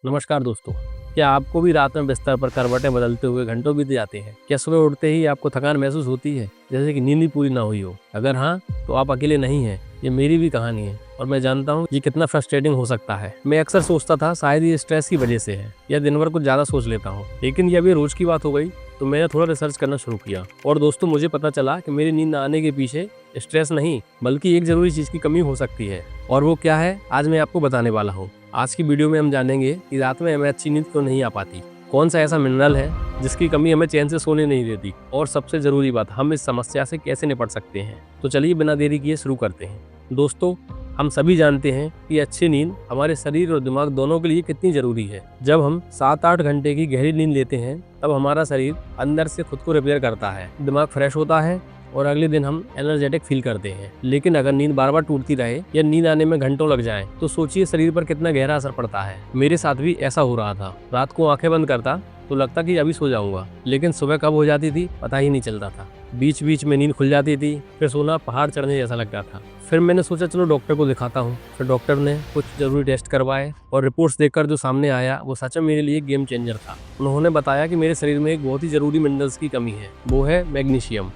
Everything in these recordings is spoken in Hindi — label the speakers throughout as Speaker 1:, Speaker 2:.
Speaker 1: नमस्कार दोस्तों, क्या आपको भी रात में बिस्तर पर करवटें बदलते हुए घंटों बीत जाते हैं? क्या सुबह उठते ही आपको थकान महसूस होती है, जैसे कि नींद ही पूरी ना हुई हो? अगर हाँ, तो आप अकेले नहीं हैं। ये मेरी भी कहानी है और मैं जानता हूँ ये कितना फ्रस्ट्रेटिंग हो सकता है। मैं अक्सर सोचता था शायद ये स्ट्रेस की वजह से है या दिन भर कुछ ज़्यादा सोच लेता हूँ, लेकिन ये अभी रोज की बात हो गई तो मैंने थोड़ा रिसर्च करना शुरू किया और दोस्तों मुझे पता चला कि मेरी नींद न आने के पीछे स्ट्रेस नहीं बल्कि एक जरूरी चीज़ की कमी हो सकती है। और वो क्या है, आज मैं आपको बताने वाला हूँ। आज की वीडियो में हम जानेंगे कि रात में हमें अच्छी नींद क्यों नहीं आ पाती, कौन सा ऐसा मिनरल है जिसकी कमी हमें चैन से सोने नहीं देती, और सबसे ज़रूरी बात, हम इस समस्या से कैसे निपट सकते हैं। तो चलिए बिना देरी किए शुरू करते हैं। दोस्तों, हम सभी जानते हैं कि अच्छी नींद हमारे शरीर और दिमाग दोनों के लिए कितनी ज़रूरी है। जब हम 7-8 घंटे की गहरी नींद लेते हैं तब हमारा शरीर अंदर से खुद को रिपेयर करता है, दिमाग फ्रेश होता है और अगले दिन हम एनर्जेटिक फील करते हैं। लेकिन अगर नींद बार बार टूटती रहे या नींद आने में घंटों लग जाए तो सोचिए शरीर पर कितना गहरा असर पड़ता है। मेरे साथ भी ऐसा हो रहा था। रात को आंखें बंद करता तो लगता कि अभी सो जाऊंगा, लेकिन सुबह कब हो जाती थी पता ही नहीं चलता था। बीच बीच में नींद खुल जाती थी, फिर सोना पहाड़ चढ़ने जैसा लगता था। फिर मैंने सोचा चलो डॉक्टर को दिखाता हूँ। फिर डॉक्टर ने कुछ जरूरी टेस्ट करवाए और रिपोर्ट्स देखकर जो सामने आया वो सच में मेरे लिए गेम चेंजर था। उन्होंने बताया कि मेरे शरीर में एक बहुत ही जरूरी मिनरल्स की कमी है, वो है मैग्नीशियम।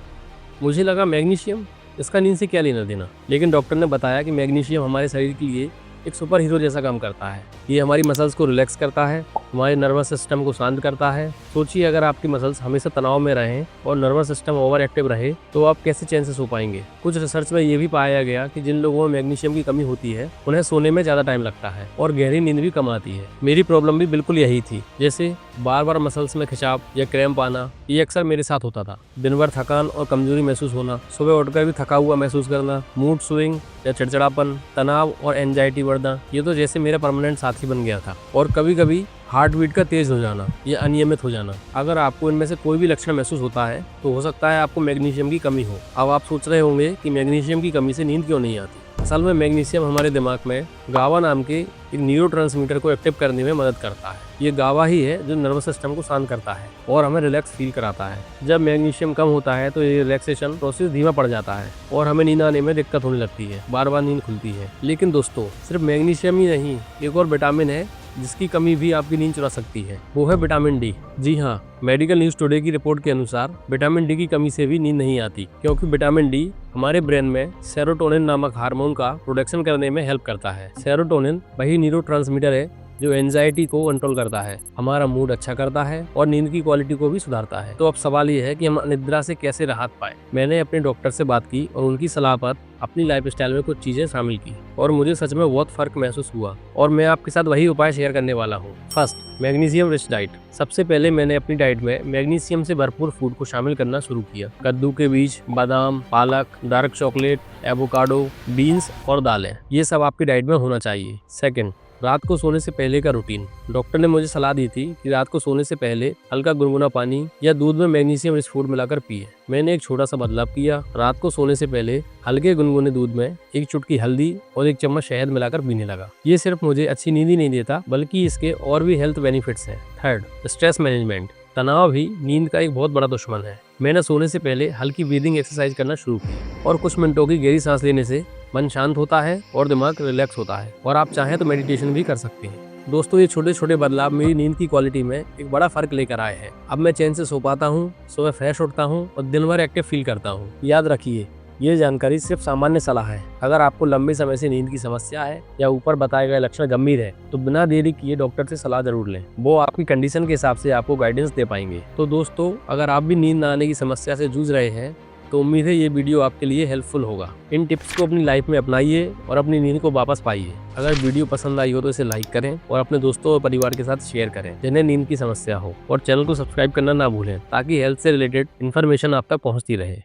Speaker 1: मुझे लगा मैग्नीशियम, इसका नींद से क्या लेना देना, लेकिन डॉक्टर ने बताया कि मैग्नीशियम हमारे शरीर के लिए एक सुपर हीरो जैसा काम करता है। ये हमारी मसल्स को रिलैक्स करता है, हमारे नर्वस सिस्टम को शांत करता है। सोचिए अगर आपकी मसल्स हमेशा तनाव में रहें और नर्वस सिस्टम ओवर एक्टिव रहे तो आप कैसे चैन से सो पाएंगे। कुछ रिसर्च में ये भी पाया गया कि जिन लोगों में मैग्नीशियम की कमी होती है उन्हें सोने में ज़्यादा टाइम लगता है और गहरी नींद भी कम आती है। मेरी प्रॉब्लम भी बिल्कुल यही थी, जैसे बार बार मसल्स में खिंचाव या क्रैम्प आना। ये अक्सर मेरे साथ होता था। दिन भर थकान और कमजोरी महसूस होना, सुबह उठकर भी थका हुआ महसूस करना, मूड स्विंग या चिड़चिड़ापन, तनाव और एंजाइटी बढ़ना, ये तो जैसे मेरा परमानेंट साथी बन गया था। और कभी कभी हार्ट बीट का तेज हो जाना या अनियमित हो जाना। अगर आपको इनमें से कोई भी लक्षण महसूस होता है तो हो सकता है आपको मैग्नीशियम की कमी हो। अब आप सोच रहे होंगे कि मैग्नीशियम की कमी से नींद क्यों नहीं आती। असल में मैग्नीशियम हमारे दिमाग में गावा नाम के एक न्यूरोट्रांसमीटर को एक्टिव करने में मदद करता है। ये गावा ही है जो नर्वस सिस्टम को शांत करता है और हमें रिलैक्स फील कराता है। जब मैग्नीशियम कम होता है तो ये रिलैक्सेशन प्रोसेस धीमा पड़ जाता है और हमें नींद आने में दिक्कत होने लगती है, बार बार नींद खुलती है। लेकिन दोस्तों, सिर्फ मैग्नीशियम ही नहीं, एक और विटामिन है जिसकी कमी भी आपकी नींद चुरा सकती है, वो है विटामिन डी। जी हाँ, मेडिकल न्यूज़ टुडे की रिपोर्ट के अनुसार विटामिन डी की कमी से भी नींद नहीं आती, क्योंकि विटामिन डी हमारे ब्रेन में सेरोटोनिन नामक हार्मोन का प्रोडक्शन करने में हेल्प करता है। सेरोटोनिन वही न्यूरोट्रांसमीटर है जो एंजाइटी को कंट्रोल करता है, हमारा मूड अच्छा करता है और नींद की क्वालिटी को भी सुधारता है। तो अब सवाल ये है कि हम निद्रा से कैसे राहत पाए। मैंने अपने डॉक्टर से बात की और उनकी सलाह पर अपनी लाइफस्टाइल में कुछ चीजें शामिल की और मुझे सच में बहुत फर्क महसूस हुआ और मैं आपके साथ वही उपाय शेयर करने वाला हूँ। First, magnesium rich diet. सबसे पहले मैंने अपनी डाइट में मैग्नीशियम से भरपूर फूड को शामिल करना शुरू किया। कद्दू के बीज, बादाम, पालक, डार्क चॉकलेट, एवोकाडो, बीन्स और दालें, ये सब आपकी डाइट में होना चाहिए। सेकंड, रात को सोने से पहले का रूटीन। डॉक्टर ने मुझे सलाह दी थी कि रात को सोने से पहले हल्का गुनगुना पानी या दूध में मैग्नीशियम रिच फूड मिलाकर पिए। मैंने एक छोटा सा बदलाव किया। रात को सोने से पहले हल्के गुनगुने दूध में एक चुटकी हल्दी और एक चम्मच शहद मिलाकर पीने लगा। ये सिर्फ मुझे अच्छी नींद ही नहीं देता बल्कि इसके और भी हेल्थ बेनिफिट्स हैं। Third, stress management. तनाव भी नींद का एक बहुत बड़ा दुश्मन है। मैंने सोने से पहले हल्की ब्रीदिंग एक्सरसाइज करना शुरू की और कुछ मिनटों की गहरी सांस लेने से मन शांत होता है और दिमाग रिलैक्स होता है। और आप चाहें तो मेडिटेशन भी कर सकते हैं। दोस्तों, ये छोटे छोटे बदलाव मेरी नींद की क्वालिटी में एक बड़ा फर्क लेकर आए हैं। अब मैं चैन से सो पाता हूँ, सुबह फ्रेश उठता हूँ और दिन भर एक्टिव फील करता हूँ। याद रखिए, ये जानकारी सिर्फ सामान्य सलाह है। अगर आपको लंबे समय से नींद की समस्या है या ऊपर बताए गए लक्षण गंभीर है तो बिना देरी किए डॉक्टर से सलाह जरूर लें। वो आपकी कंडीशन के हिसाब से आपको गाइडेंस दे पाएंगे। तो दोस्तों, अगर आप भी नींद न आने की समस्या से जूझ रहे हैं तो उम्मीद है ये वीडियो आपके लिए हेल्पफुल होगा। इन टिप्स को अपनी लाइफ में अपनाइए और अपनी नींद को वापस पाइए। अगर वीडियो पसंद आई हो तो इसे लाइक करें और अपने दोस्तों और परिवार के साथ शेयर करें जिन्हें नींद की समस्या हो, और चैनल को सब्सक्राइब करना ना भूलें ताकि हेल्थ से रिलेटेड इन्फॉर्मेशन आप तक पहुंचती रहे।